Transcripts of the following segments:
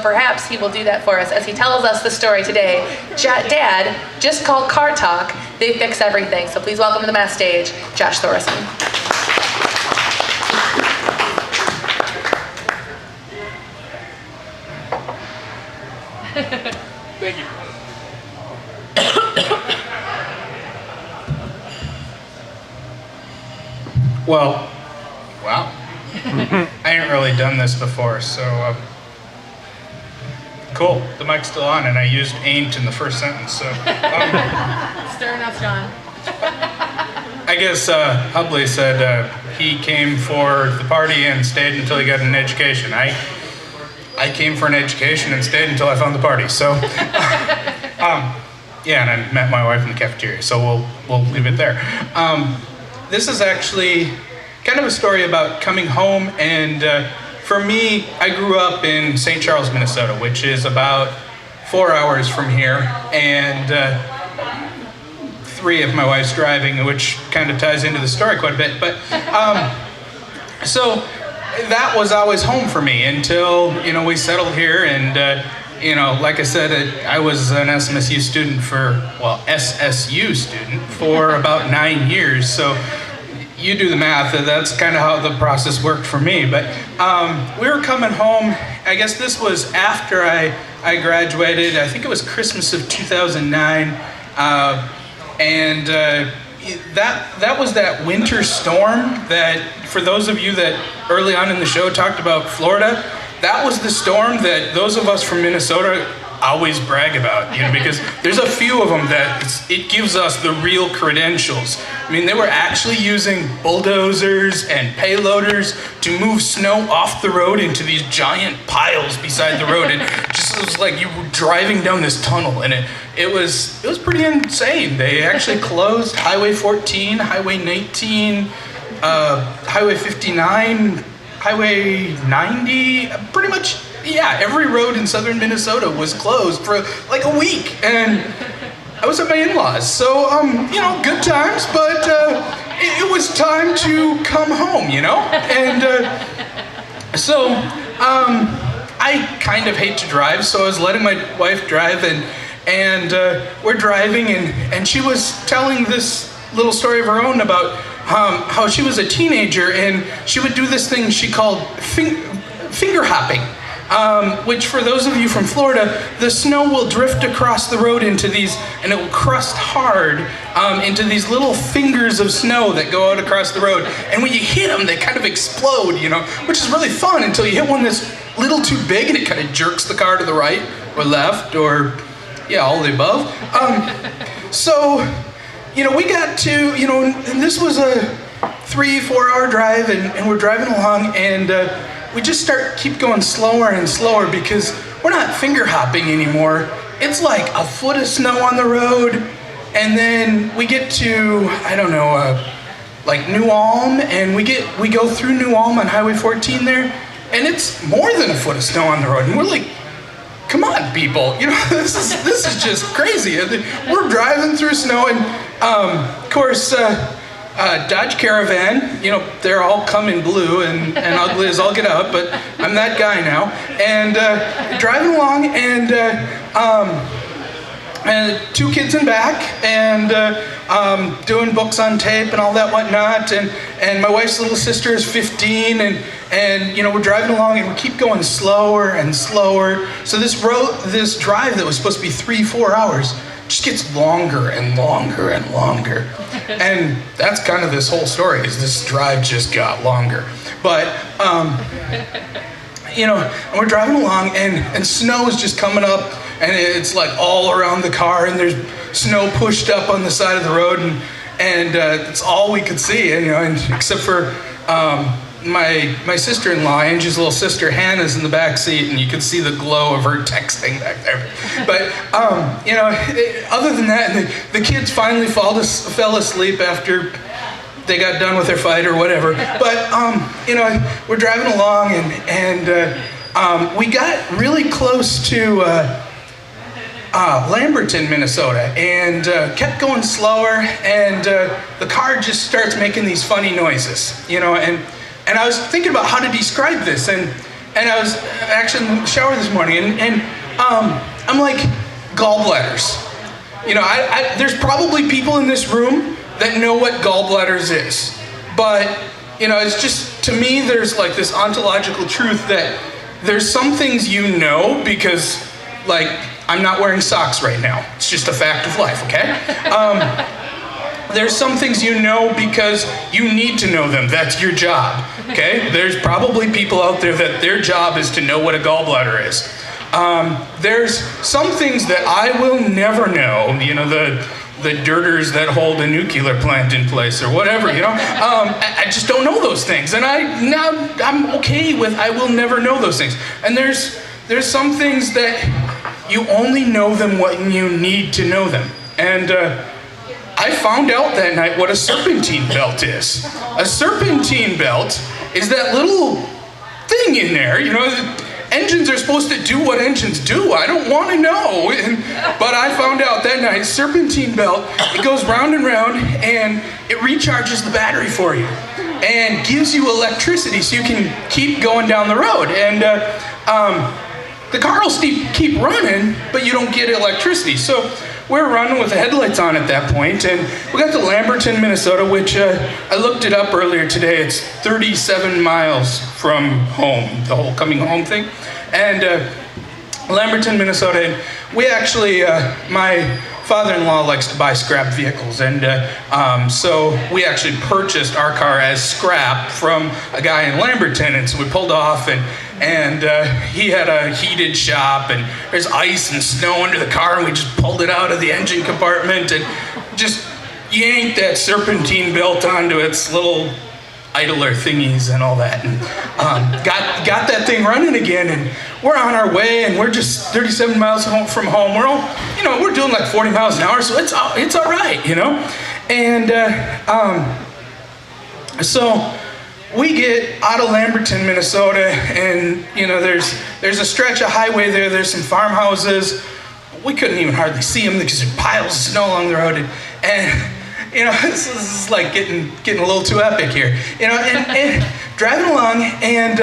Perhaps he will do that for us as he tells us the story today. Dad, just call Car Talk. They fix everything. So please welcome to the mass stage, Josh Thoreson. Thank you. Well, wow. I ain't really done this before, so cool. The mic's still on, and I used ain't in the first sentence, so. Stirring us, John. I guess Hubley said he came for the party and stayed until he got an education. I came for an education and stayed until I found the party. So, yeah, and I met my wife in the cafeteria. So we'll leave it there. This is actually kind of a story about coming home, and for me, I grew up in St. Charles, Minnesota, which is about 4 hours from here, and 3 if my wife's driving, which kind of ties into the story quite a bit. But so that was always home for me until we settled here, and like I said, I was an SSU student for about 9 years. So you do the math, that's kind of how the process worked for me. But we were coming home, I guess this was after I graduated. I think it was Christmas of 2009. And that was that winter storm that, for those of you that early on in the show talked about Florida, that was the storm that those of us from Minnesota always brag about, because there's a few of them that it gives us the real credentials. I mean, they were actually using bulldozers and payloaders to move snow off the road into these giant piles beside the road, and it was like you were driving down this tunnel, and it was pretty insane. They actually closed Highway 14, Highway 19, Highway 59, Highway 90, pretty much. Yeah, every road in southern Minnesota was closed for like a week, and I was at my in-laws, so good times, but it was time to come home, and so I kind of hate to drive, so I was letting my wife drive, and we're driving, and she was telling this little story of her own about how she was a teenager, and she would do this thing she called finger hopping. Which, for those of you from Florida, the snow will drift across the road into these, and it will crust hard into these little fingers of snow that go out across the road. And when you hit them, they kind of explode, which is really fun until you hit one that's a little too big and it kind of jerks the car to the right or left or, all the above. So, we got to, and this was a 3-4 hour drive, and we're driving along, and we just keep going slower and slower because we're not finger hopping anymore. It's like a foot of snow on the road, and then we get to, like New Ulm, and we go through New Ulm on Highway 14 there, and it's more than a foot of snow on the road, and we're like, come on, people, this is just crazy. We're driving through snow, and of course, Dodge Caravan, they're all come in blue and ugly as all get out, but I'm that guy now. And driving along, and 2 kids in back, and doing books on tape and all that whatnot. And my wife's little sister is 15, and we're driving along, and we keep going slower and slower. So this drive that was supposed to be 3-4 hours just gets longer and longer and longer. And that's kind of this whole story, is this drive just got longer. But, and we're driving along, and snow is just coming up, and it's like all around the car, and there's snow pushed up on the side of the road, and it's all we could see, and except for my sister-in-law, Angie's little sister, Hannah's in the back seat, and you could see the glow of her texting back there. But, other than that, the kids finally fell asleep after they got done with their fight or whatever. But, we're driving along, and we got really close to Lamberton, Minnesota, and kept going slower, and the car just starts making these funny noises, and I was thinking about how to describe this, and and I was actually in the shower this morning, and I'm like, gallbladders. You know, there's probably people in this room that know what gallbladders is, but you know, it's just, to me, there's like this ontological truth that there's some things you know because, like, I'm not wearing socks right now. It's just a fact of life, okay? There's some things you know because you need to know them. That's your job, okay? There's probably people out there that their job is to know what a gallbladder is. There's some things that I will never know, you know, the dirters that hold a nuclear plant in place or whatever, you know? I just don't know those things. And I'm okay with I will never know those things. And there's some things that you only know them when you need to know them. And I found out that night what a serpentine belt is. A serpentine belt is that little thing in there, you know. Engines are supposed to do what engines do. I don't want to know. But I found out that night, serpentine belt, it goes round and round and it recharges the battery for you and gives you electricity so you can keep going down the road. And the car will keep running, but you don't get electricity. So we're running with the headlights on at that point, and we got to Lamberton, Minnesota, which I looked it up earlier today. It's 37 miles from home, the whole coming home thing. And Lamberton, Minnesota, and we actually, my father-in-law likes to buy scrap vehicles, and so we actually purchased our car as scrap from a guy in Lamberton, and so we pulled off, and he had a heated shop, and there's ice and snow under the car, and we just pulled it out of the engine compartment and just yanked that serpentine belt onto its little idler thingies and all that, and got that thing running again, and we're on our way, and we're just 37 miles from home. We're all, you know, we're doing like 40 miles an hour, so it's all right, you know, and so we get out of Lamberton, Minnesota, and you know, there's a stretch of highway there. There's some farmhouses. We couldn't even hardly see them because there's piles of snow along the road, and you know, this is like getting a little too epic here, you know, and driving along, and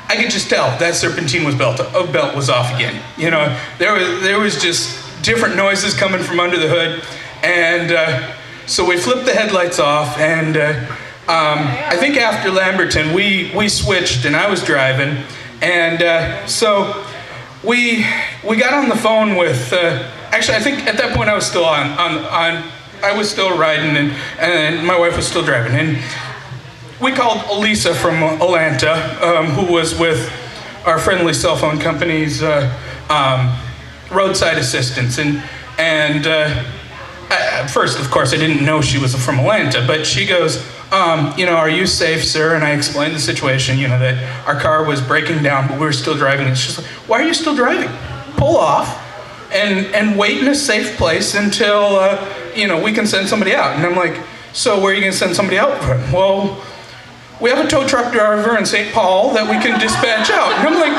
I could just tell that serpentine belt was off again. You know, there was just different noises coming from under the hood, and so we flipped the headlights off, and I think after Lamberton we switched, and I was driving, and so we got on the phone with. Actually, I think at that point I was still I was still riding, and my wife was still driving. And we called Elisa from Atlanta, who was with our friendly cell phone company's roadside assistance. And first, of course, I didn't know she was from Atlanta, but she goes, you know, are you safe, sir? And I explained the situation, you know, that our car was breaking down, but we were still driving. And she's like, why are you still driving? Pull off and wait in a safe place until, you know, we can send somebody out. And I'm like, so where are you going to send somebody out from? Well, we have a tow truck driver in St. Paul that we can dispatch out. And I'm like,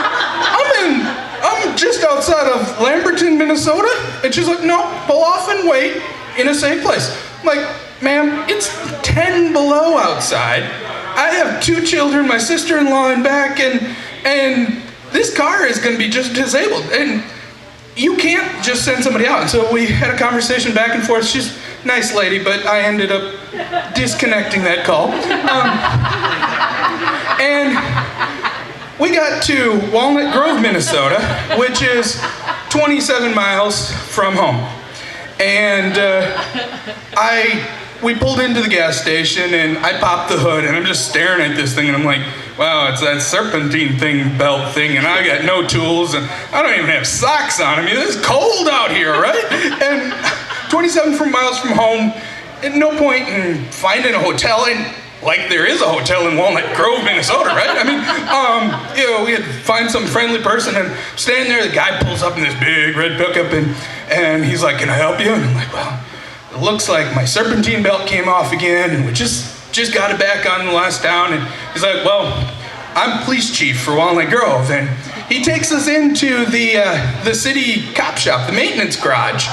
I'm just outside of Lamberton, Minnesota. And she's like, no, pull off and wait in a safe place. I'm like, ma'am, it's 10 below outside. I have 2 children, my sister-in-law in back, and this car is going to be just disabled. And you can't just send somebody out. And so we had a conversation back and forth. She's a nice lady, but I ended up disconnecting that call. And we got to Walnut Grove, Minnesota, which is 27 miles from home. And we pulled into the gas station, and I popped the hood, and I'm just staring at this thing, and I'm like, wow, it's that serpentine belt thing, and I got no tools, and I don't even have socks on. I mean, it's cold out here, right? And 27 miles from home, and no point in finding a hotel, and like there is a hotel in Walnut Grove, Minnesota, right? I mean, you know, we had to find some friendly person, and standing there, the guy pulls up in this big red pickup, and he's like, can I help you? And I'm like, well, it looks like my serpentine belt came off again, and we just got it back on the last town. And he's like, well, I'm police chief for Walnut Grove. And he takes us into the city cop shop, the maintenance garage,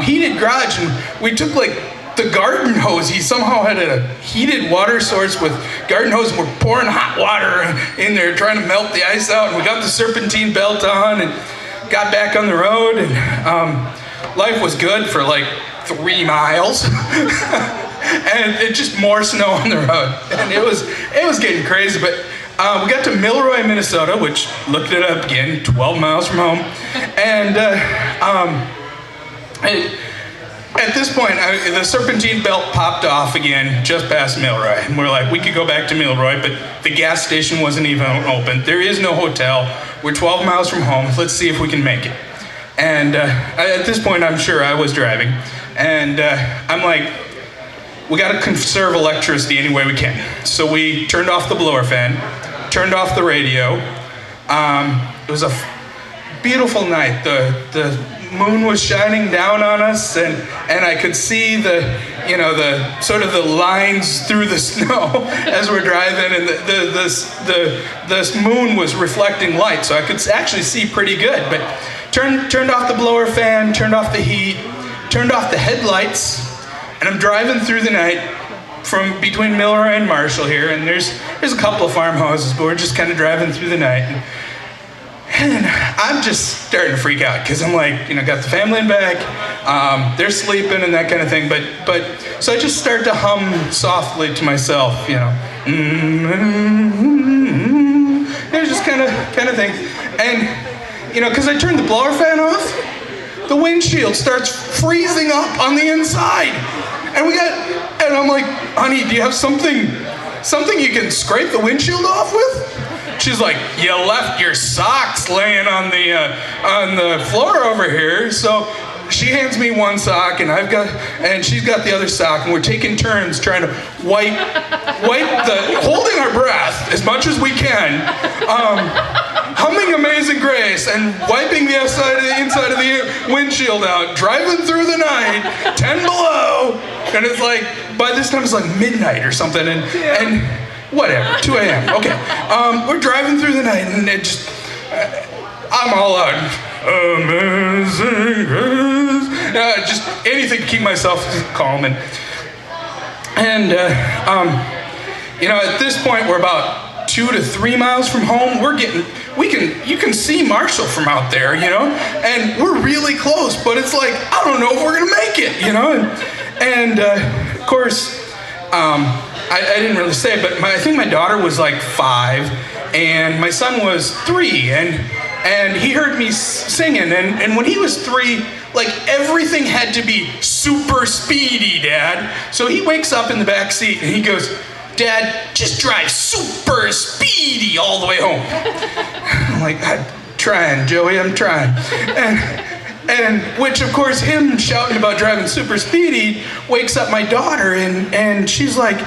heated garage, and we took like the garden hose. He somehow had a heated water source with garden hose, and we're pouring hot water in there trying to melt the ice out, and we got the serpentine belt on and got back on the road, and life was good for like 3 miles. And it just more snow on the road, and it was getting crazy. But we got to Milroy, Minnesota, which, looked it up again, 12 miles from home, and at this point, the serpentine belt popped off again just past Milroy. And we're like, we could go back to Milroy, but the gas station wasn't even open. There is no hotel. We're 12 miles from home. Let's see if we can make it. And at this point, I'm sure I was driving. And I'm like, we got to conserve electricity any way we can. So we turned off the blower fan, turned off the radio. It was a beautiful night. The moon was shining down on us, and I could see the sort of the lines through the snow as we're driving, and the moon was reflecting light, so I could actually see pretty good. But turned off the blower fan, turned off the heat, turned off the headlights, and I'm driving through the night from between Milroy and Marshall here, and there's a couple of farmhouses, but we're just kind of driving through the night. And I'm just starting to freak out because I'm like, got the family in back, they're sleeping and that kind of thing. But so I just start to hum softly to myself, it's just kind of thing. And because I turned the blower fan off, the windshield starts freezing up on the inside, and I'm like, honey, do you have something you can scrape the windshield off with? She's like, you left your socks laying on the floor over here. So she hands me one sock, and she's got the other sock, and we're taking turns trying to wipe holding our breath as much as we can, humming Amazing Grace and wiping the inside of the windshield out, driving through the night, 10 below, and it's like, by this time it's like midnight or something, and whatever, 2 a.m. Okay. We're driving through the night, and I'm all out. Amazing Grace. Just anything to keep myself calm. And at this point, we're about 2 to 3 miles from home. You can see Marshall from out there, and we're really close, but it's like, I don't know if we're going to make it, And of course, I didn't really say it, but I think my daughter was like 5, and my son was 3, and he heard me singing, and when he was 3, like, everything had to be super speedy, Dad. So he wakes up in the back seat and he goes, Dad, just drive super speedy all the way home. I'm like, I'm trying, Joey, I'm trying. And which, of course, him shouting about driving super speedy wakes up my daughter, and she's like,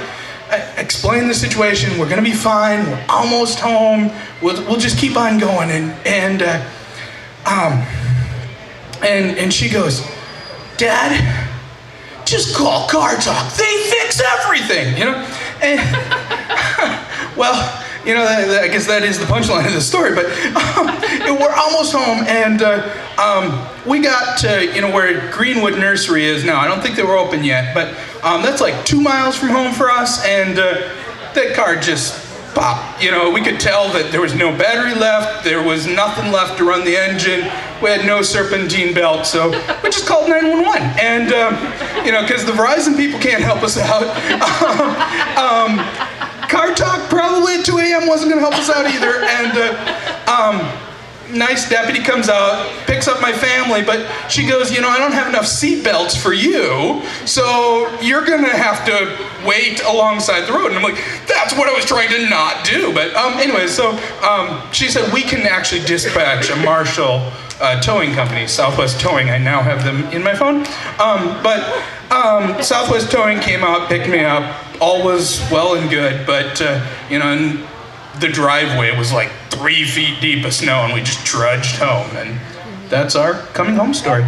explain the situation, we're gonna be fine, we're almost home, we'll just keep on going. And she goes, Dad, just call Car Talk, they fix everything, And, well, I guess that is the punchline of the story, but we're almost home, and we got to, where Greenwood Nursery is now. I don't think they were open yet, but that's like 2 miles from home for us, and that car just popped. We could tell that there was no battery left, there was nothing left to run the engine, we had no serpentine belt, so we just called 911, and, because the Verizon people can't help us out. Car Talk probably at 2 a.m. wasn't going to help us out either, and nice deputy comes out, picks up my family, but she goes, I don't have enough seat belts for you, so you're going to have to wait alongside the road. And I'm like, that's what I was trying to not do. But anyway, so she said, we can actually dispatch a Marshall towing company, Southwest Towing. I now have them in my phone. But Southwest Towing came out, picked me up. All was well and good, but and the driveway was like 3 feet deep of snow, and we just trudged home, and that's our coming home story.